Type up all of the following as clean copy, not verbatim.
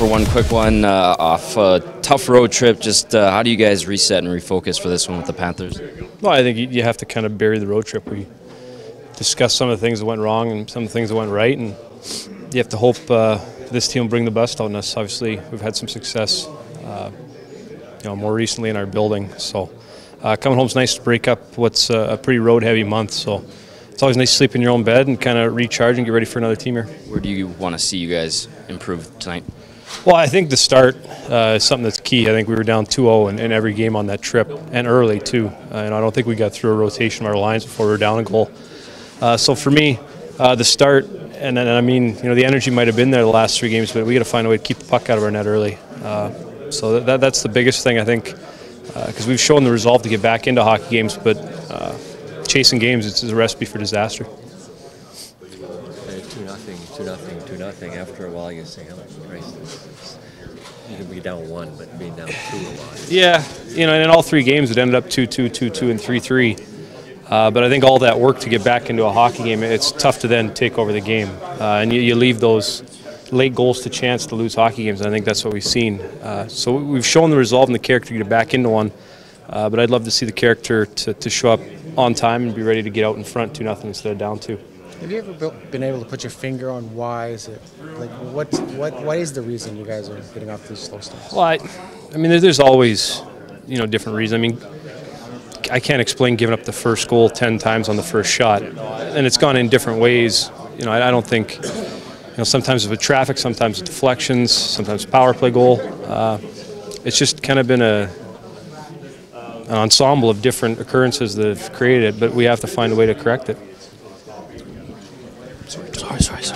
for one quick one off a tough road trip. Just how do you guys reset and refocus for this one with the Panthers? Well, I think you have to kind of bury the road trip. We discussed some of the things that went wrong and some of the things that went right, and you have to hope this team will bring the best out in us. Obviously, we've had some success, more recently in our building. So coming home is nice to break up what's a pretty road-heavy month. So it's always nice to sleep in your own bed and kind of recharge and get ready for another team here. Where do you want to see you guys improve tonight? Well, I think the start is something that's key. I think we were down 2-0 in every game on that trip, and early too. And I don't think we got through a rotation of our lines before we were down a goal. So for me, the start, and then the energy might have been there the last 3 games, but we got to find a way to keep the puck out of our net early. So that's the biggest thing, I think, because we've shown the resolve to get back into hockey games, but chasing games, it's a recipe for disaster. 2-0. After a while, you say, "Oh Christ, you can be down 1, but being down 2 a lot." Yeah, and in all 3 games, it ended up 2-2, 2-2, and 3-3. But I think all that work to get back into a hockey game, it's tough to then take over the game, and you leave those late goals to chance to lose hockey games. And I think that's what we've seen. So we've shown the resolve and the character to get back into one. But I'd love to see the character to show up on time and be ready to get out in front 2-0 instead of down 2. Have you ever been able to put your finger on why is it, like, what is the reason you guys are getting off these slow starts? Well, there's always, different reasons. I can't explain giving up the first goal 10 times on the first shot, and it's gone in different ways. I don't think, sometimes with traffic, sometimes with deflections, sometimes power play goal. It's just kind of been an ensemble of different occurrences that have created it, but we have to find a way to correct it. Sorry.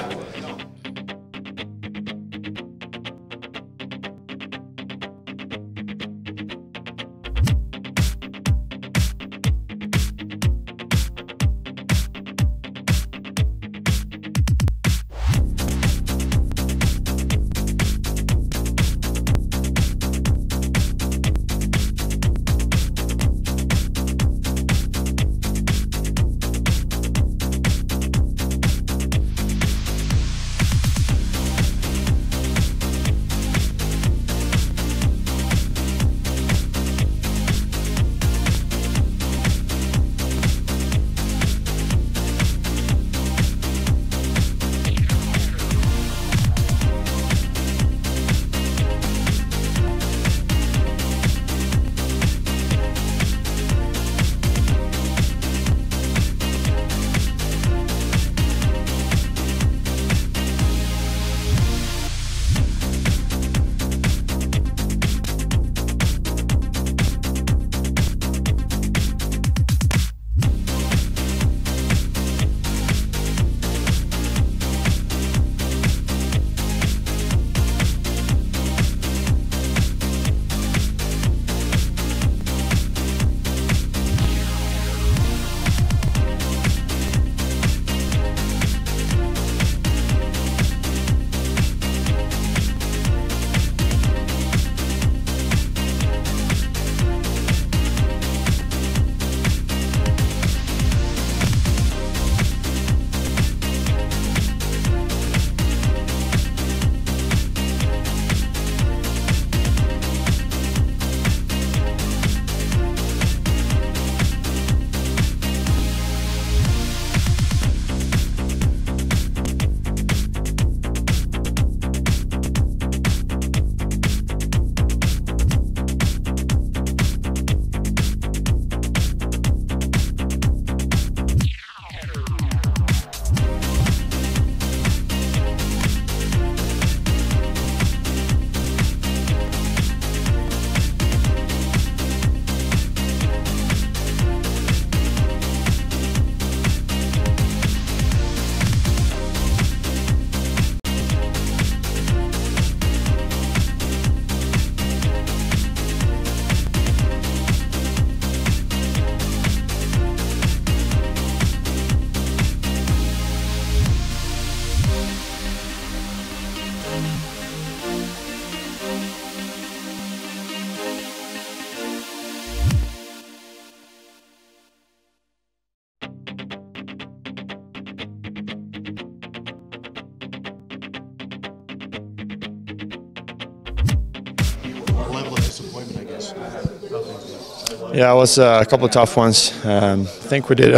loss. Yeah, it was a couple of tough ones. I think we did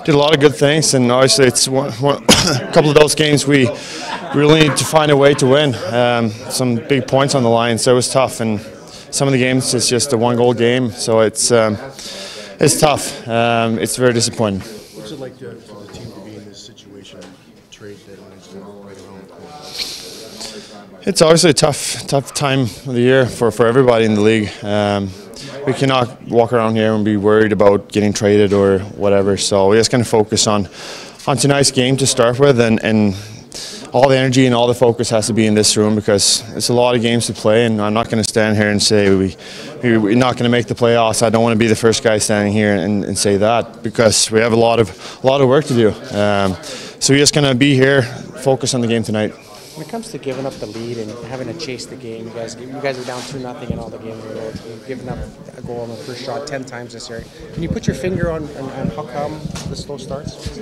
did a lot of good things, and obviously it's a couple of those games we really need to find a way to win. Some big points on the line, so it was tough. And some of the games it's just a one-goal game, so it's tough. It's very disappointing. What's it like for the team to be in this situation, trade deadlines, right home? It's obviously a tough time of the year for everybody in the league. We cannot walk around here and be worried about getting traded or whatever. So we're just going to focus on tonight's game to start with, and all the energy and all the focus has to be in this room because it's a lot of games to play. And I'm not going to stand here and say we're not going to make the playoffs. I don't want to be the first guy standing here and say that because we have a lot of work to do. So we're just going to be here, focus on the game tonight. When it comes to giving up the lead and having to chase the game, you guys are down 2-0 in all the games. You've given up a goal on the first shot 10 times this year. Can you put your finger on how come the slow starts?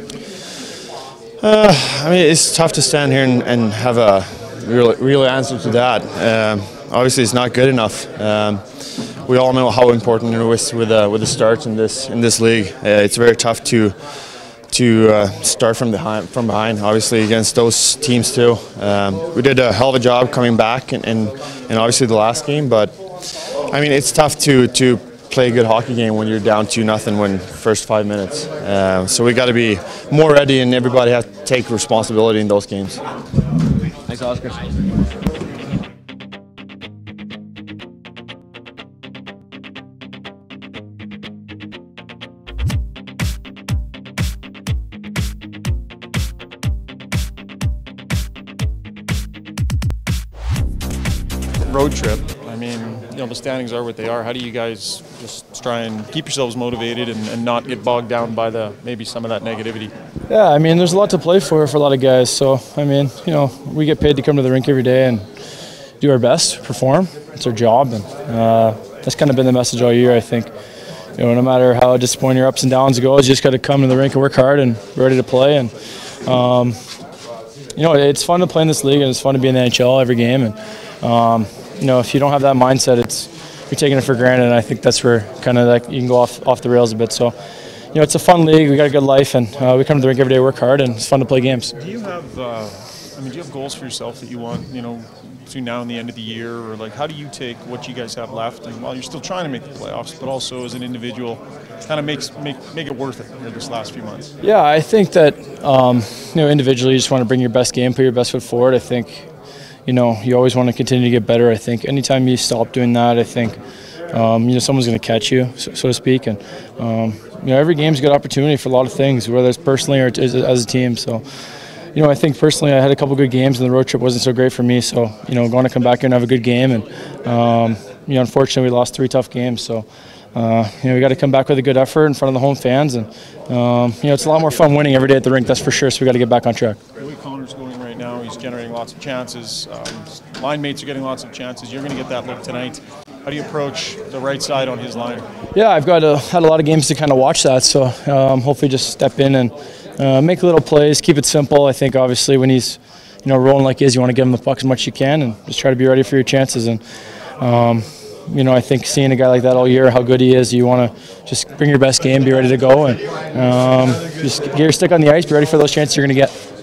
I mean, it's tough to stand here and have a real answer to that. Obviously, it's not good enough. We all know how important it is with the starts in this league. It's very tough to start from behind, obviously, against those teams too. We did a hell of a job coming back and obviously the last game, but I mean, it's tough to play a good hockey game when you're down 2-0 when first 5 minutes. So we got to be more ready, and everybody has to take responsibility in those games. Thanks, Oscar. Road trip. I mean, the standings are what they are. How do you guys just try and keep yourselves motivated and not get bogged down by maybe some of that negativity? Yeah, I mean, there's a lot to play for a lot of guys. So, I mean, we get paid to come to the rink every day and do our best, perform. It's our job, and that's kind of been the message all year, I think. No matter how disappointing your ups and downs go, you just got to come to the rink and work hard and ready to play. And it's fun to play in this league, and it's fun to be in the NHL every game. And if you don't have that mindset, you're taking it for granted, and I think that's where kind of like you can go off the rails a bit. So, it's a fun league. We got a good life, and we come to the rink every day, work hard, and it's fun to play games. Do you have, do you have goals for yourself that you want, between now and the end of the year, or how do you take what you guys have left, and while you're still trying to make the playoffs, but also as an individual, kind of make it worth it here this last few months? Yeah, I think that individually, you just want to bring your best game, put your best foot forward. I think. You always want to continue to get better. I think anytime you stop doing that, I think, someone's going to catch you, so to speak. And, every game's a good opportunity for a lot of things, whether it's personally or as a team. So, I think personally I had a couple good games and the road trip wasn't so great for me. So, going to come back here and have a good game. And, unfortunately we lost 3 tough games. So, we got to come back with a good effort in front of the home fans. And, it's a lot more fun winning every day at the rink, that's for sure. So we got to get back on track. Connor's going right now. He's generating lots of chances. Line mates are getting lots of chances. You're going to get that look tonight. How do you approach the right side on his line? Yeah, I've had a lot of games to kind of watch that. So hopefully just step in and make little plays, keep it simple. I think obviously when he's rolling like he is, you want to give him the puck as much as you can and just try to be ready for your chances. And I think seeing a guy like that all year, how good he is, you want to just bring your best game, be ready to go, and just get your stick on the ice, be ready for those chances you're going to get.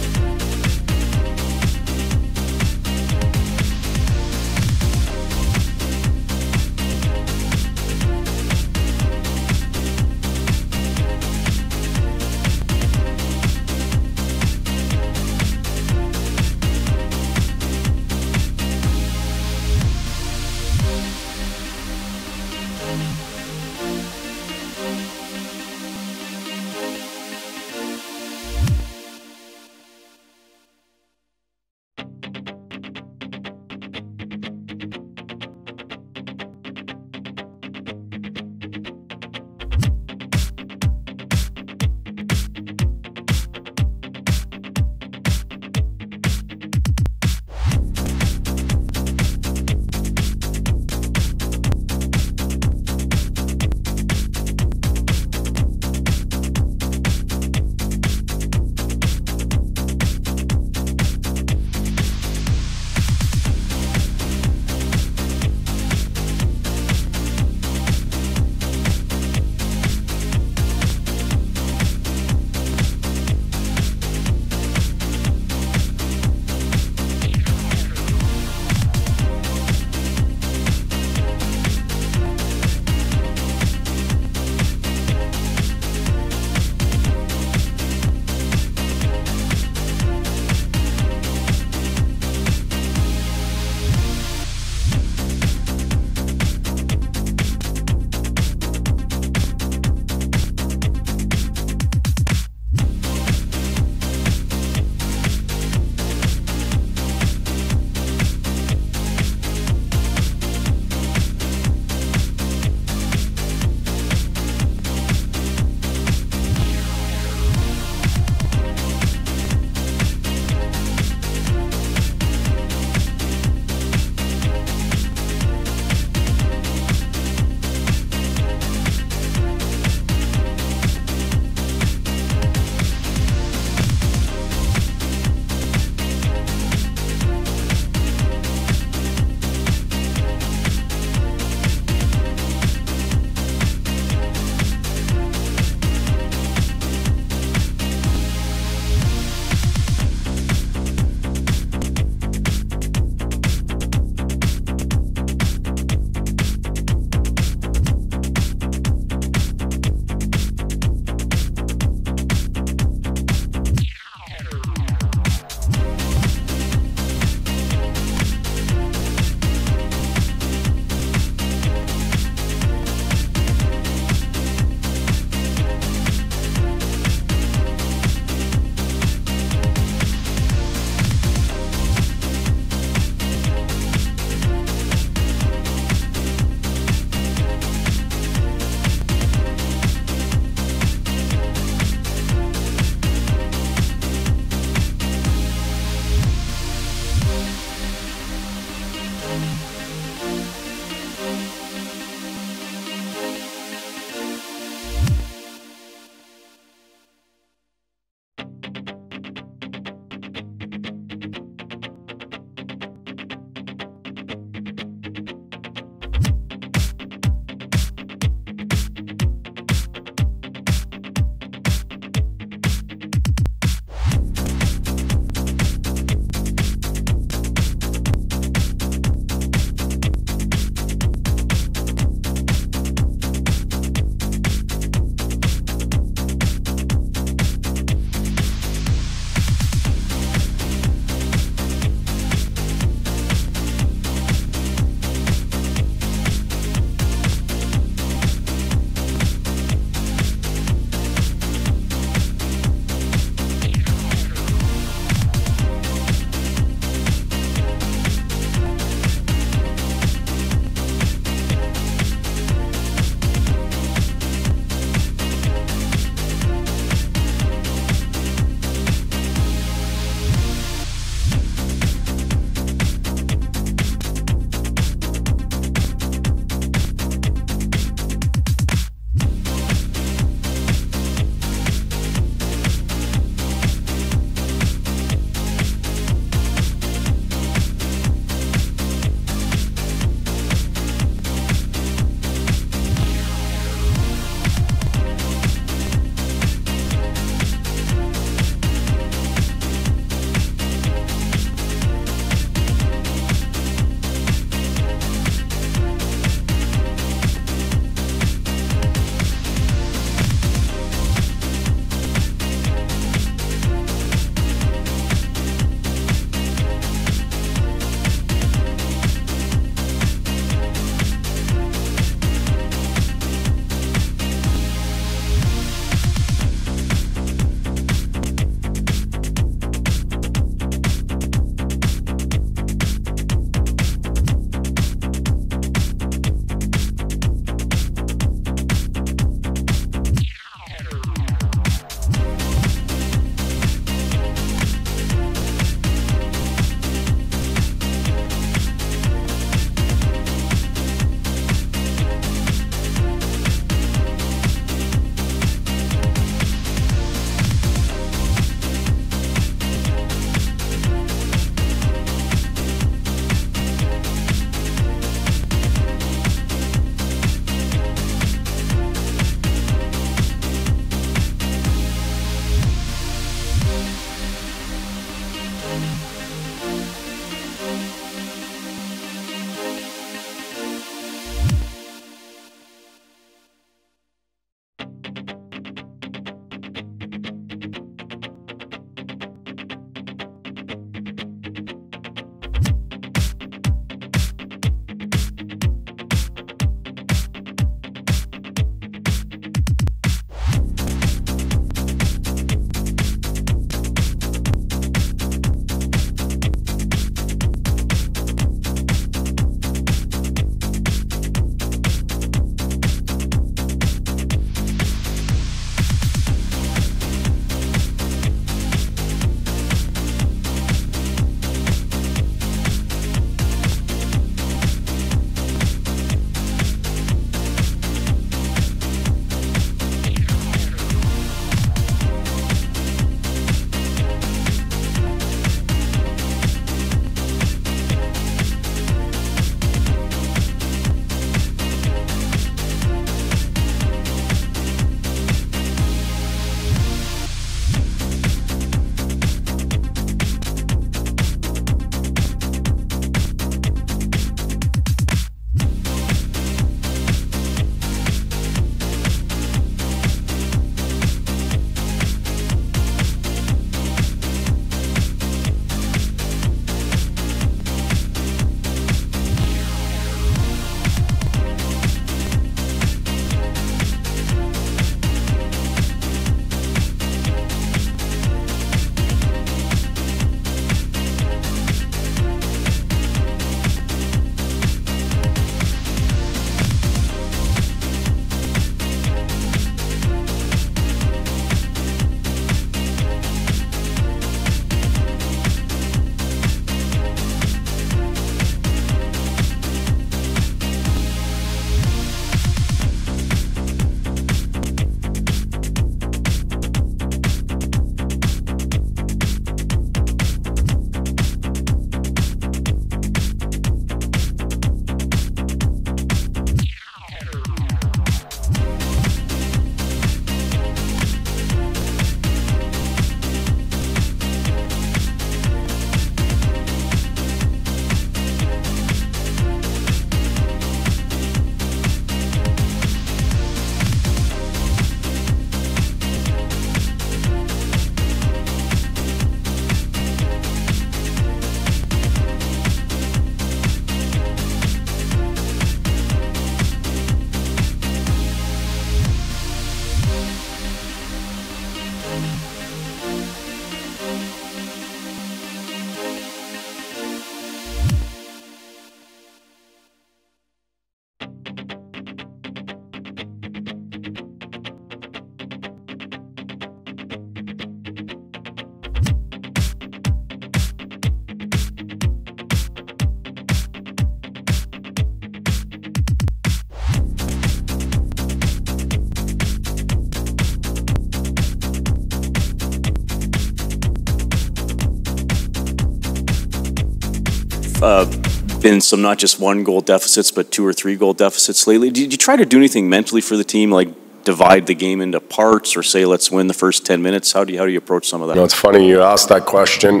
been some not just 1-goal deficits, but 2 or 3-goal deficits lately. Did you try to do anything mentally for the team, like divide the game into parts, or say let's win the first 10 minutes? How do you approach some of that? You know, it's funny you asked that question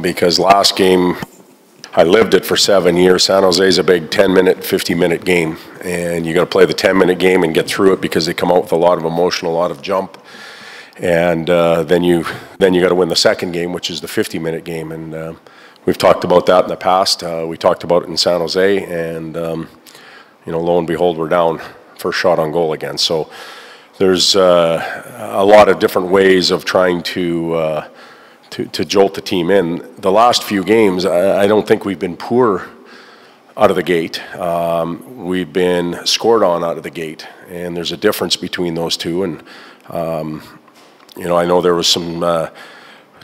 because last game I lived it for 7 years. San Jose is a big 10-minute, 50-minute game, and you got to play the 10-minute game and get through it because they come out with a lot of emotion, a lot of jump, and then you got to win the second game, which is the 50-minute game, and we've talked about that in the past. We talked about it in San Jose, and you know, lo and behold, we're down first shot on goal again. So there's a lot of different ways of trying to jolt the team in. The last few games, I don't think we've been poor out of the gate. We've been scored on out of the gate, and there's a difference between those two. And you know, I know there was some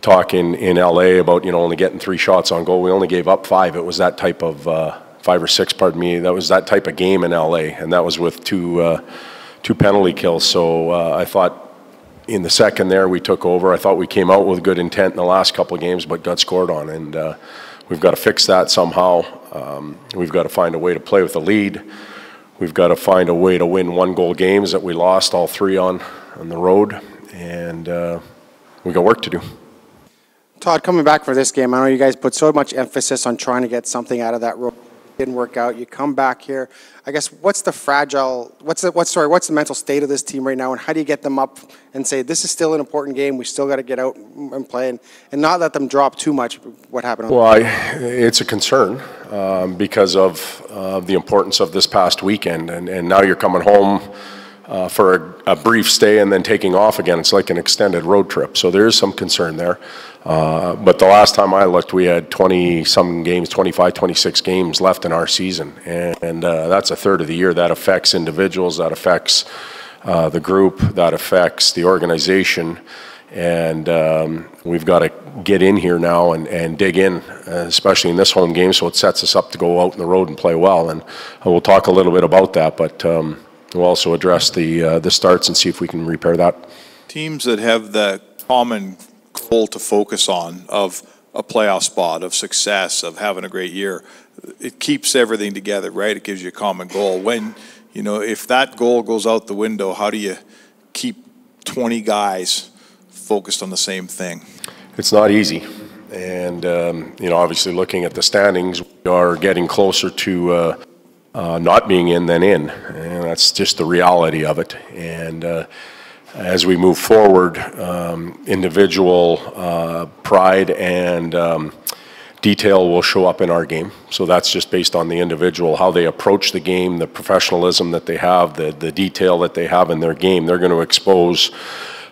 talk in LA about, you know, only getting 3 shots on goal. We only gave up 5. It was that type of 5 or 6, pardon me. That was that type of game in LA, and that was with two penalty kills. So I thought in the second there we took over. I thought we came out with good intent in the last couple of games, but got scored on, and we've got to fix that somehow. We've got to find a way to play with the lead. We've got to find a way to win 1-goal games that we lost all 3 on the road, and we got work to do. Todd, coming back for this game, I know you guys put so much emphasis on trying to get something out of that road. Didn't work out. You come back here. I guess what's the mental state of this team right now, and how do you get them up and say this is still an important game? We still got to get out and play, and not let them drop too much. What happened? Well, it's a concern because of the importance of this past weekend, and now you're coming home for a brief stay and then taking off again. It's like an extended road trip, so there is some concern there. But the last time I looked, we had 20-some games, 25, 26 games left in our season, and that's a third of the year. That affects individuals, that affects the group, that affects the organization, and we've got to get in here now and dig in, especially in this home game, so it sets us up to go out on the road and play well, and we'll talk a little bit about that, but we'll also address the starts and see if we can repair that. Teams that have the common goal to focus on of a playoff spot, of success, of having a great year, it keeps everything together, right? It gives you a common goal. When, you know, if that goal goes out the window, how do you keep 20 guys focused on the same thing? It's not easy. And, you know, obviously looking at the standings, we are getting closer to not being in than in. And that's just the reality of it. And as we move forward, individual pride and detail will show up in our game. So that's just based on the individual, how they approach the game, the professionalism that they have, the detail that they have in their game. They're going to expose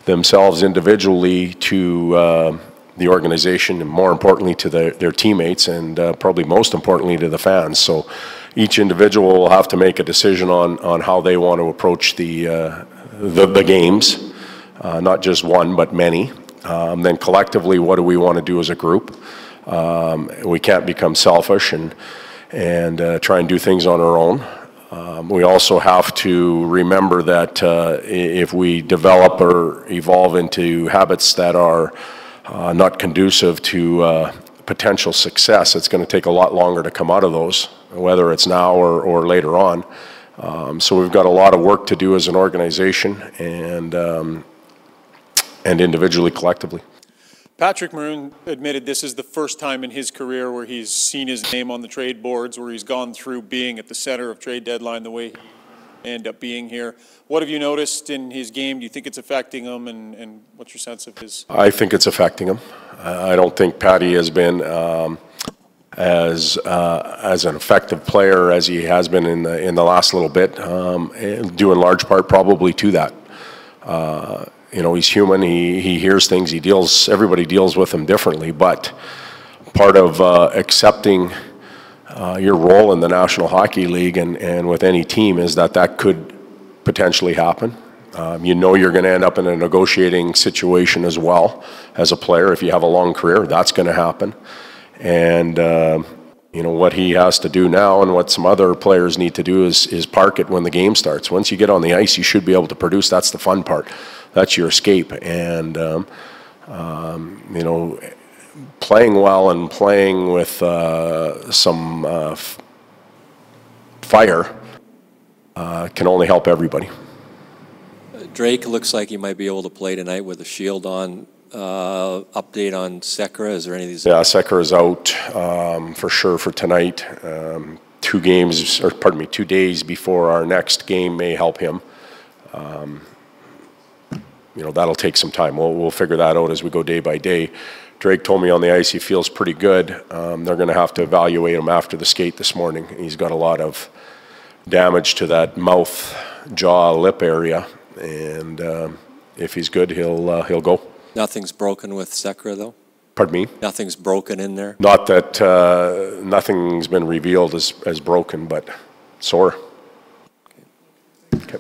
themselves individually to the organization, and more importantly to their teammates, and probably most importantly to the fans. So each individual will have to make a decision on how they want to approach the games, not just one, but many. Then collectively, what do we want to do as a group? We can't become selfish and try and do things on our own. We also have to remember that if we develop or evolve into habits that are not conducive to potential success, it's going to take a lot longer to come out of those, whether it's now or later on. So we've got a lot of work to do as an organization and individually, collectively. Patrick Maroon admitted this is the first time in his career where he's seen his name on the trade boards, where he's gone through being at the center of trade deadline the way he ended up being here. What have you noticed in his game? Do you think it's affecting him, and what's your sense of his? I think it's affecting him. I don't think Patty has been as an effective player as he has been in the last little bit, due in large part probably to that. You know, he's human. He hears things. Everybody deals with him differently. But part of accepting your role in the National Hockey League and with any team is that could potentially happen. You know you're going to end up in a negotiating situation as well as a player. If you have a long career, that's going to happen. And you know, what he has to do now and what some other players need to do is park it when the game starts. Once you get on the ice, you should be able to produce. That's the fun part. That's your escape. And you know, playing well and playing with some fire can only help everybody. Drake looks like he might be able to play tonight with a shield on. Update on Sekera? Is there any of these? Yeah, Sekera is out for sure for tonight. 2 days before our next game may help him. That'll take some time. We'll figure that out as we go day by day. Drake told me on the ice he feels pretty good. They're going to have to evaluate him after the skate this morning. He's got a lot of damage to that mouth, jaw, lip area, and if he's good, he'll go. Nothing's broken with Sekera, though? Pardon me? Nothing's broken in there? Not that nothing's been revealed as broken, but sore. Okay.